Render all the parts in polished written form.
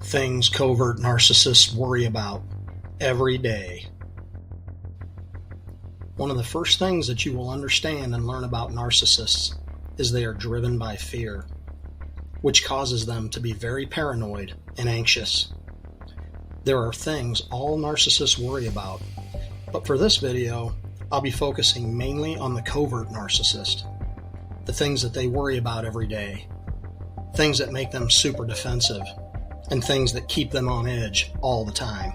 Things covert narcissists worry about every day. One of the first things that you will understand and learn about narcissists is they are driven by fear, which causes them to be very paranoid and anxious. There are things all narcissists worry about, but for this video, I'll be focusing mainly on the covert narcissist, the things that they worry about every day, things that make them super defensive, and things that keep them on edge all the time.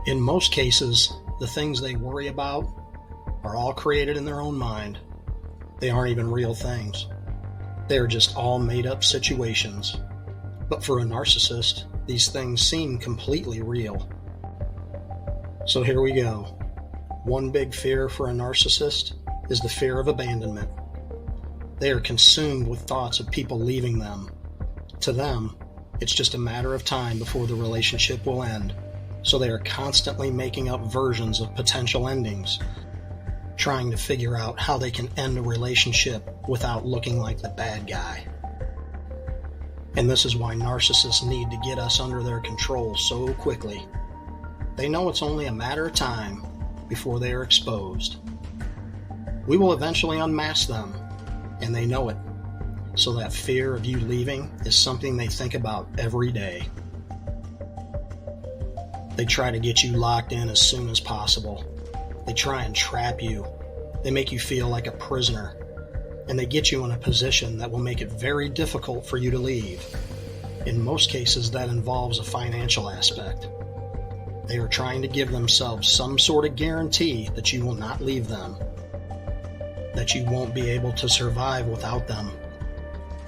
In most cases, the things they worry about are all created in their own mind. They aren't even real things. They are just all made-up situations. But for a narcissist, these things seem completely real. So here we go. One big fear for a narcissist is the fear of abandonment. They are consumed with thoughts of people leaving them. To them, it's just a matter of time before the relationship will end, so they are constantly making up versions of potential endings, trying to figure out how they can end a relationship without looking like the bad guy. And this is why narcissists need to get us under their control so quickly. They know it's only a matter of time before they are exposed. We will eventually unmask them, and they know it. So that fear of you leaving is something they think about every day. They try to get you locked in as soon as possible. They try and trap you. They make you feel like a prisoner. And they get you in a position that will make it very difficult for you to leave. In most cases, that involves a financial aspect. They are trying to give themselves some sort of guarantee that you will not leave them, that you won't be able to survive without them.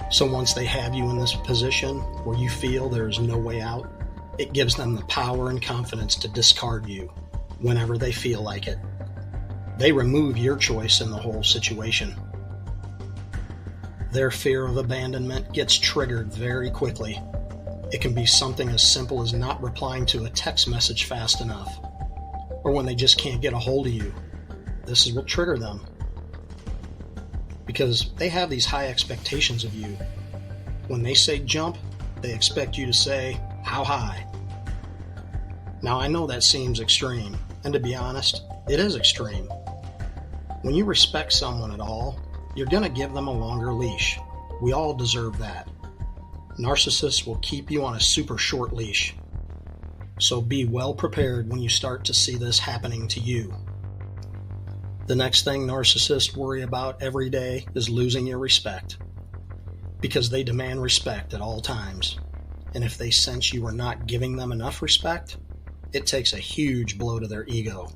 So once they have you in this position where you feel there is no way out, it gives them the power and confidence to discard you whenever they feel like it. They remove your choice in the whole situation. Their fear of abandonment gets triggered very quickly. It can be something as simple as not replying to a text message fast enough, or when they just can't get a hold of you. This is what trigger them, because they have these high expectations of you. When they say jump, they expect you to say, how high? Now I know that seems extreme, and to be honest, it is extreme. When you respect someone at all, you're going to give them a longer leash. We all deserve that. Narcissists will keep you on a super short leash. So be well prepared when you start to see this happening to you. The next thing narcissists worry about every day is losing your respect, because they demand respect at all times. And if they sense you are not giving them enough respect, it takes a huge blow to their ego.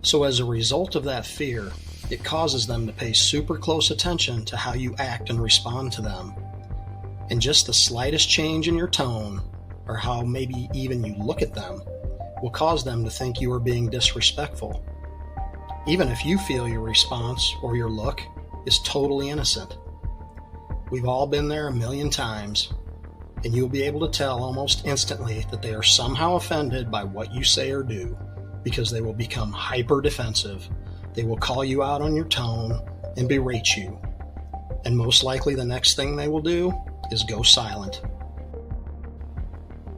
So as a result of that fear, it causes them to pay super close attention to how you act and respond to them. And just the slightest change in your tone, or how maybe even you look at them, will cause them to think you are being disrespectful, even if you feel your response or your look is totally innocent. We've all been there a million times, and you'll be able to tell almost instantly that they are somehow offended by what you say or do, because they will become hyper defensive. They will call you out on your tone and berate you. And most likely the next thing they will do is go silent.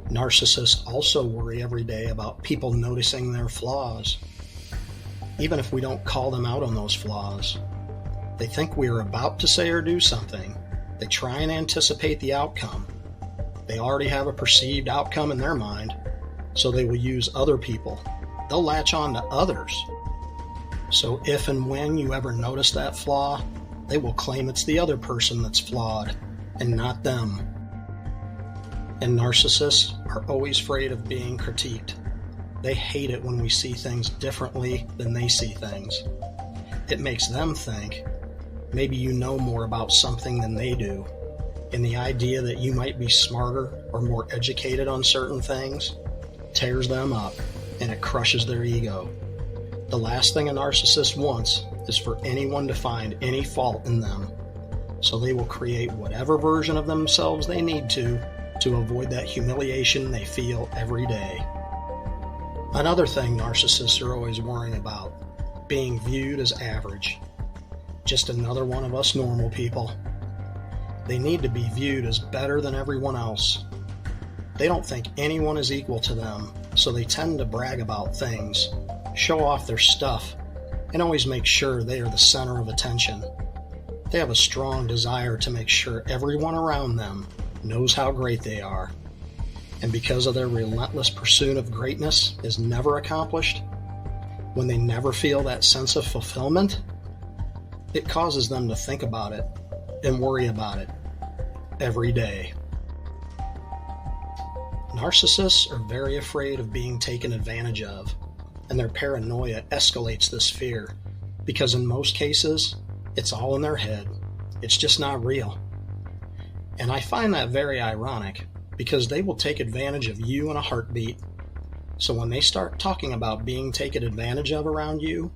Narcissists also worry every day about people noticing their flaws, even if we don't call them out on those flaws. They think we are about to say or do something. They try and anticipate the outcome. They already have a perceived outcome in their mind, so they will use other people. They'll latch on to others. So if and when you ever notice that flaw, they will claim it's the other person that's flawed and not them. And narcissists are always afraid of being critiqued. They hate it when we see things differently than they see things. It makes them think maybe you know more about something than they do, and the idea that you might be smarter or more educated on certain things tears them up, and it crushes their ego. The last thing a narcissist wants is for anyone to find any fault in them, so they will create whatever version of themselves they need to avoid that humiliation they feel every day. Another thing narcissists are always worrying about, being viewed as average. Just another one of us normal people. They need to be viewed as better than everyone else. They don't think anyone is equal to them, so they tend to brag about things, show off their stuff, and always make sure they are the center of attention. They have a strong desire to make sure everyone around them knows how great they are. And because of their relentless pursuit of greatness is never accomplished, when they never feel that sense of fulfillment, it causes them to think about it and worry about it every day. Narcissists are very afraid of being taken advantage of, and their paranoia escalates this fear because in most cases, it's all in their head. It's just not real. And I find that very ironic because they will take advantage of you in a heartbeat. So when they start talking about being taken advantage of around you,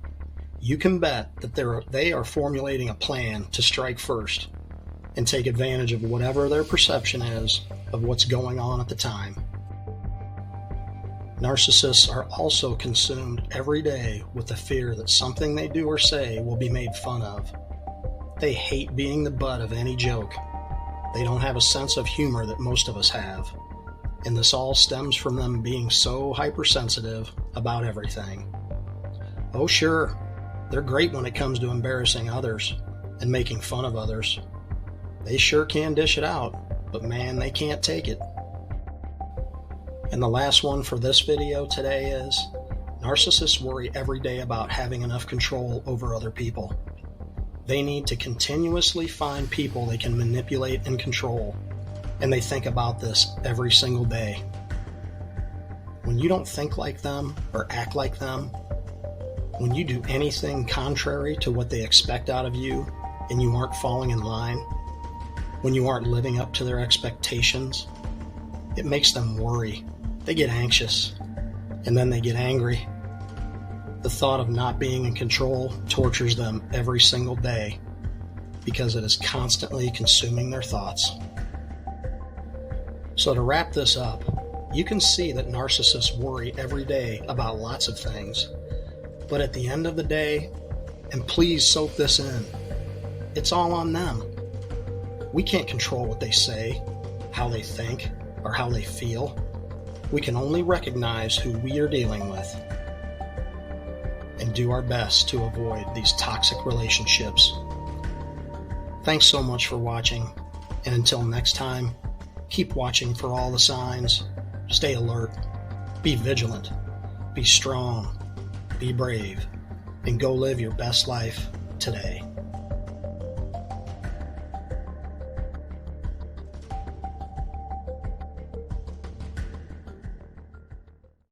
you can bet that they are formulating a plan to strike first and take advantage of whatever their perception is of what's going on at the time. Narcissists are also consumed every day with the fear that something they do or say will be made fun of. They hate being the butt of any joke. They don't have a sense of humor that most of us have. And this all stems from them being so hypersensitive about everything. Oh sure, they're great when it comes to embarrassing others and making fun of others. They sure can dish it out, but man, they can't take it. And the last one for this video today is, narcissists worry every day about having enough control over other people. They need to continuously find people they can manipulate and control, and they think about this every single day. When you don't think like them or act like them, when you do anything contrary to what they expect out of you and you aren't falling in line, when you aren't living up to their expectations, it makes them worry. They get anxious, and then they get angry. The thought of not being in control tortures them every single day because it is constantly consuming their thoughts. So to wrap this up, you can see that narcissists worry every day about lots of things. But at the end of the day, and please soak this in, it's all on them. We can't control what they say, how they think, or how they feel. We can only recognize who we are dealing with and do our best to avoid these toxic relationships. Thanks so much for watching, and until next time, keep watching for all the signs, stay alert, be vigilant, be strong, be brave, and go live your best life today.